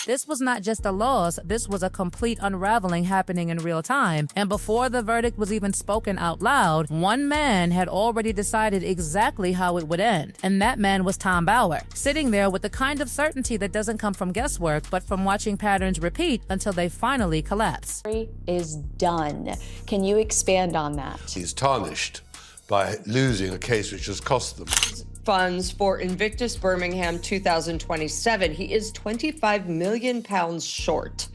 This was not just a loss, this was a complete unraveling happening in real time, and before the verdict was even spoken out loud, one man had already decided exactly how it would end, and that man was Tom Bauer, sitting there with the kind of certainty that doesn't come from guesswork, but from watching patterns repeat until they finally collapse. Is done. Can you expand on that? He's tarnished by losing a case which has cost them funds for Invictus Birmingham 2027. He is £25 million short.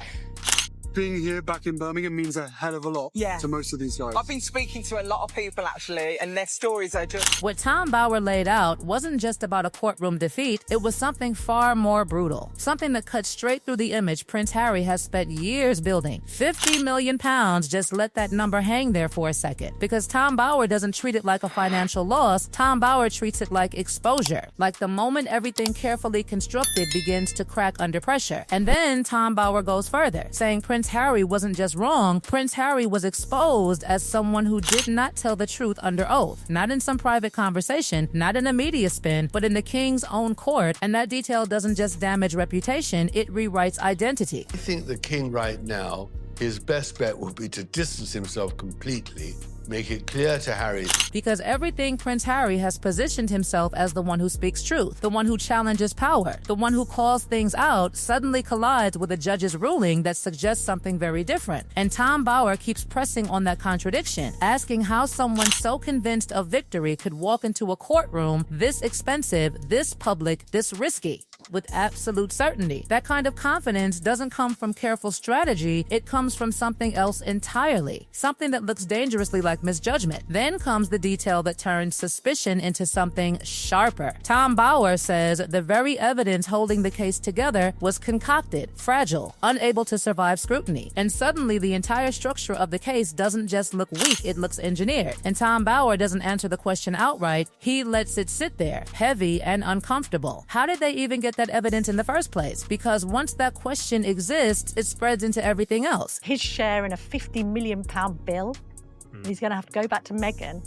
Being here back in Birmingham means a hell of a lot to most of these guys. I've been speaking to a lot of people, actually, and their stories are just... What Tom Bauer laid out wasn't just about a courtroom defeat, it was something far more brutal. Something that cut straight through the image Prince Harry has spent years building. £50 million, just let that number hang there for a second. Because Tom Bauer doesn't treat it like a financial loss, Tom Bauer treats it like exposure. Like the moment everything carefully constructed begins to crack under pressure. And then Tom Bauer goes further, saying Prince Harry wasn't just wrong, Prince Harry was exposed as someone who did not tell the truth under oath. Not in some private conversation, not in a media spin, but in the king's own court, and that detail doesn't just damage reputation, it rewrites identity. I think the king right now, his best bet would be to distance himself completely, make it clear to Harry. Because everything Prince Harry has positioned himself as the one who speaks truth, the one who challenges power, the one who calls things out, suddenly collides with a judge's ruling that suggests something very different. And Tom Bauer keeps pressing on that contradiction, asking how someone so convinced of victory could walk into a courtroom this expensive, this public, this risky, with absolute certainty. That kind of confidence doesn't come from careful strategy, it comes from something else entirely, something that looks dangerously like misjudgment. Then comes the detail that turns suspicion into something sharper. Tom Bauer says the very evidence holding the case together was concocted, fragile, unable to survive scrutiny. And suddenly the entire structure of the case doesn't just look weak, it looks engineered. And Tom Bauer doesn't answer the question outright, he lets it sit there, heavy and uncomfortable. How did they even get that evidence in the first place? Because once that question exists, it spreads into everything else. His share in a £50 million bill, he's going to have to go back to Meghan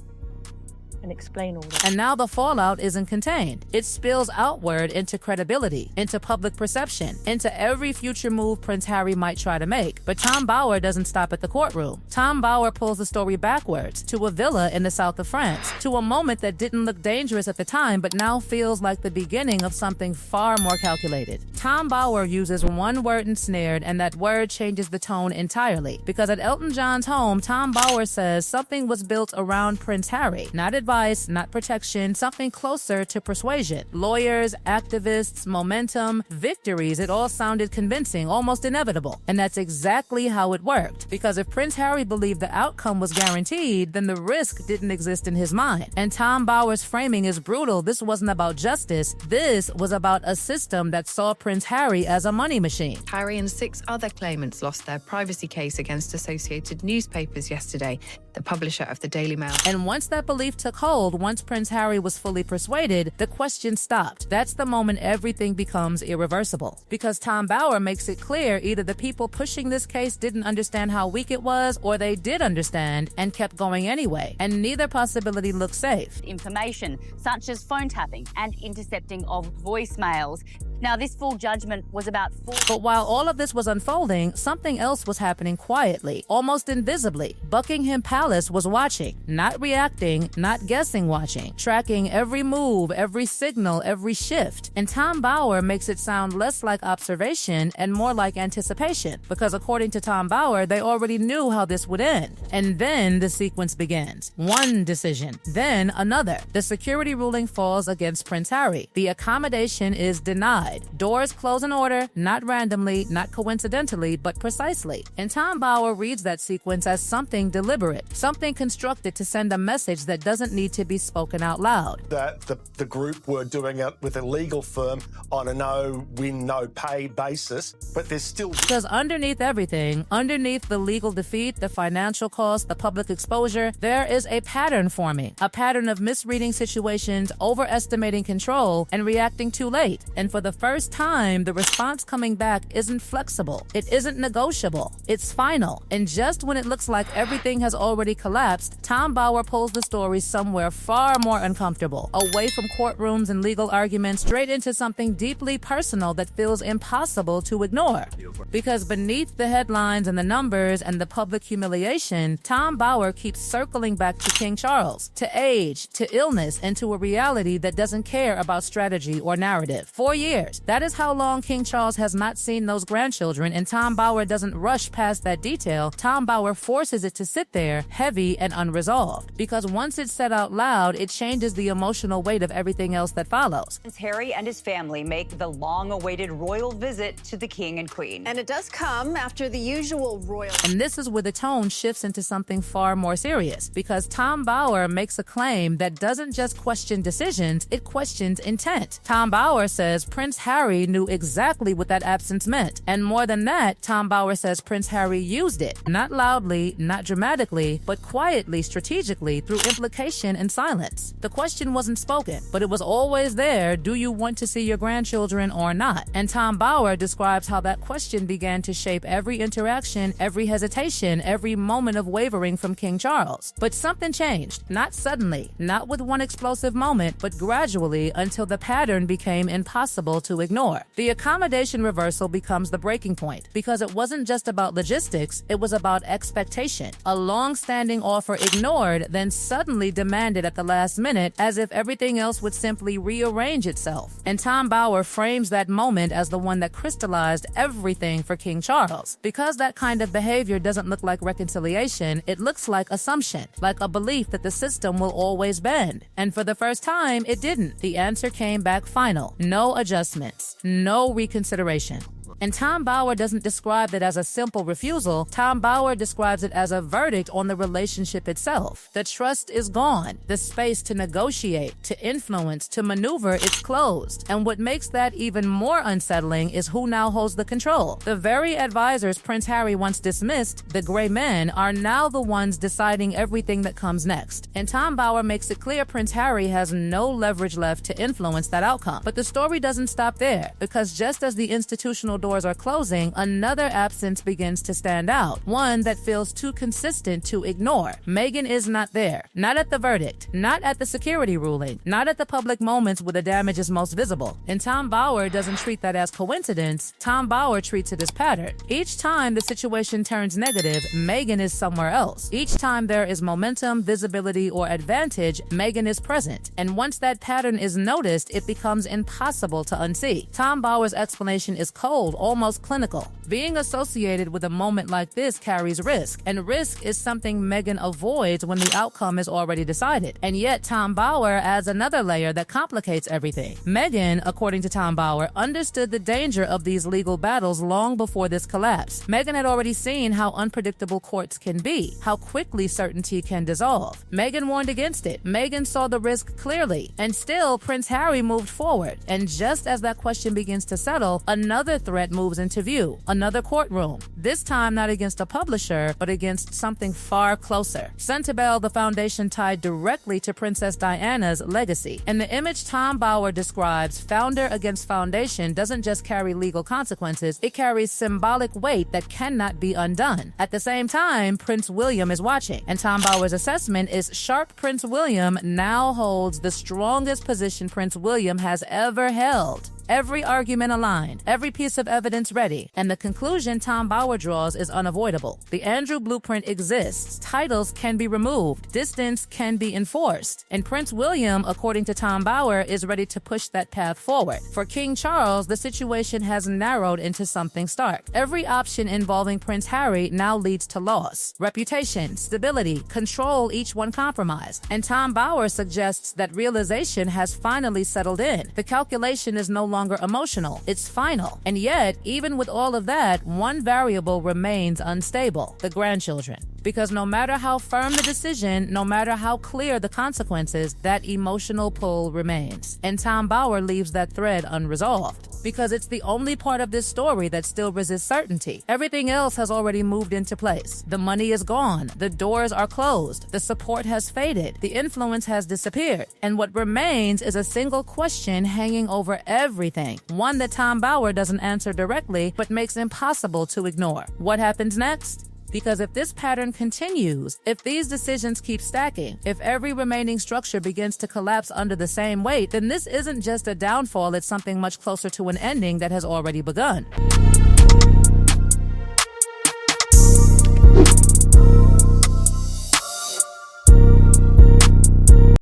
and explain all this. And now the fallout isn't contained. It spills outward into credibility, into public perception, into every future move Prince Harry might try to make. But Tom Bauer doesn't stop at the courtroom. Tom Bauer pulls the story backwards to a villa in the south of France, to a moment that didn't look dangerous at the time but now feels like the beginning of something far more calculated. Tom Bauer uses one word ensnared, and that word changes the tone entirely. Because at Elton John's home, Tom Bauer says something was built around Prince Harry, not advice, not protection, something closer to persuasion. Lawyers, activists, momentum, victories, it all sounded convincing, almost inevitable. And that's exactly how it worked. Because if Prince Harry believed the outcome was guaranteed, then the risk didn't exist in his mind. And Tom Bauer's framing is brutal. This wasn't about justice. This was about a system that saw Prince Harry as a money machine. Harry and 6 other claimants lost their privacy case against Associated Newspapers yesterday, the publisher of the Daily Mail. And once that belief took hold, once Prince Harry was fully persuaded, the question stopped. That's the moment everything becomes irreversible. Because Tom Bauer makes it clear either the people pushing this case didn't understand how weak it was, or they did understand and kept going anyway. And neither possibility looks safe. Information such as phone tapping and intercepting of voicemails. Now, this full judgment was about But while all of this was unfolding, something else was happening quietly, almost invisibly. Buckingham Palace was watching, not reacting, not guessing watching, tracking every move, every signal, every shift. And Tom Bauer makes it sound less like observation and more like anticipation, because according to Tom Bauer, they already knew how this would end. And then the sequence begins. One decision, then another. The security ruling falls against Prince Harry. The accommodation is denied. Doors close in order, not randomly, not coincidentally, but precisely. And Tom Bauer reads that sequence as something deliberate, something constructed to send a message that doesn't need to be spoken out loud. That the group were doing it with a legal firm on a no-win, no-pay basis, but there's still... Because underneath everything, underneath the legal defeat, the financial cost, the public exposure, there is a pattern forming, a pattern of misreading situations, overestimating control, and reacting too late. And for the first time, the response coming back isn't flexible. It isn't negotiable. It's final. And just when it looks like everything has already collapsed, Tom Bauer pulls the story somewhere far more uncomfortable, away from courtrooms and legal arguments, straight into something deeply personal that feels impossible to ignore. Because beneath the headlines and the numbers and the public humiliation, Tom Bauer keeps circling back to King Charles, to age, to illness, and to a reality that doesn't care about strategy or narrative. 4 years. That is how long King Charles has not seen those grandchildren, and Tom Bauer doesn't rush past that detail. Tom Bauer forces it to sit there, heavy and unresolved. Because once it's said out loud, it changes the emotional weight of everything else that follows. Prince Harry and his family make the long-awaited royal visit to the King and Queen. And it does come after the usual royal... And this is where the tone shifts into something far more serious, because Tom Bauer makes a claim that doesn't just question decisions, it questions intent. Tom Bauer says Prince Harry knew exactly what that absence meant. And more than that, Tom Bauer says Prince Harry used it, not loudly, not dramatically, but quietly, strategically, through implication and silence. The question wasn't spoken, but it was always there: do you want to see your grandchildren or not? And Tom Bauer describes how that question began to shape every interaction, every hesitation, every moment of wavering from King Charles. But something changed, not suddenly, not with one explosive moment, but gradually, until the pattern became impossible to ignore. The accommodation reversal becomes the breaking point, because it wasn't just about logistics, it was about expectation. A long-standing offer ignored, then suddenly demanded at the last minute, as if everything else would simply rearrange itself. And Tom Bauer frames that moment as the one that crystallized everything for King Charles. Because that kind of behavior doesn't look like reconciliation, it looks like assumption, like a belief that the system will always bend. And for the first time, it didn't. The answer came back final. No adjustments. No reconsideration. And Tom Bauer doesn't describe it as a simple refusal. Tom Bauer describes it as a verdict on the relationship itself. The trust is gone. The space to negotiate, to influence, to maneuver is closed. And what makes that even more unsettling is who now holds the control. The very advisors Prince Harry once dismissed, the gray men, are now the ones deciding everything that comes next. And Tom Bauer makes it clear Prince Harry has no leverage left to influence that outcome. But the story doesn't stop there, because just as the institutional doors are closing, another absence begins to stand out, one that feels too consistent to ignore. Meghan is not there, not at the verdict, not at the security ruling, not at the public moments where the damage is most visible. And Tom Bauer doesn't treat that as coincidence. Tom Bauer treats it as pattern. Each time the situation turns negative, Meghan is somewhere else. Each time there is momentum, visibility, or advantage, Meghan is present. And once that pattern is noticed, it becomes impossible to unsee. Tom Bauer's explanation is cold, almost clinical. Being associated with a moment like this carries risk, and risk is something Meghan avoids when the outcome is already decided. And yet Tom Bauer adds another layer that complicates everything. Meghan, according to Tom Bauer, understood the danger of these legal battles long before this collapse. Meghan had already seen how unpredictable courts can be, how quickly certainty can dissolve. Meghan warned against it. Meghan saw the risk clearly, and still Prince Harry moved forward. And just as that question begins to settle, another threat moves into view. Another courtroom. This time not against a publisher, but against something far closer. Centibel, the foundation tied directly to Princess Diana's legacy. And the image Tom Bauer describes, founder against foundation, doesn't just carry legal consequences, it carries symbolic weight that cannot be undone. At the same time, Prince William is watching, and Tom Bauer's assessment is sharp. Prince William now holds the strongest position Prince William has ever held. Every argument aligned, every piece of evidence ready, and the conclusion Tom Bauer draws is unavoidable. The Andrew blueprint exists, titles can be removed, distance can be enforced, and Prince William, according to Tom Bauer, is ready to push that path forward. For King Charles, the situation has narrowed into something stark. Every option involving Prince Harry now leads to loss. Reputation, stability, control, each one compromised. And Tom Bauer suggests that realization has finally settled in. The calculation is no longer emotional, it's final. And yet, even with all of that, one variable remains unstable: the grandchildren. Because no matter how firm the decision, no matter how clear the consequences, that emotional pull remains. And Tom Bauer leaves that thread unresolved. because it's the only part of this story that still resists certainty. Everything else has already moved into place. The money is gone. The doors are closed. The support has faded. The influence has disappeared. And what remains is a single question hanging over everything, one that Tom Bauer doesn't answer directly, but makes impossible to ignore. What happens next? Because if this pattern continues, if these decisions keep stacking, if every remaining structure begins to collapse under the same weight, then this isn't just a downfall, it's something much closer to an ending that has already begun.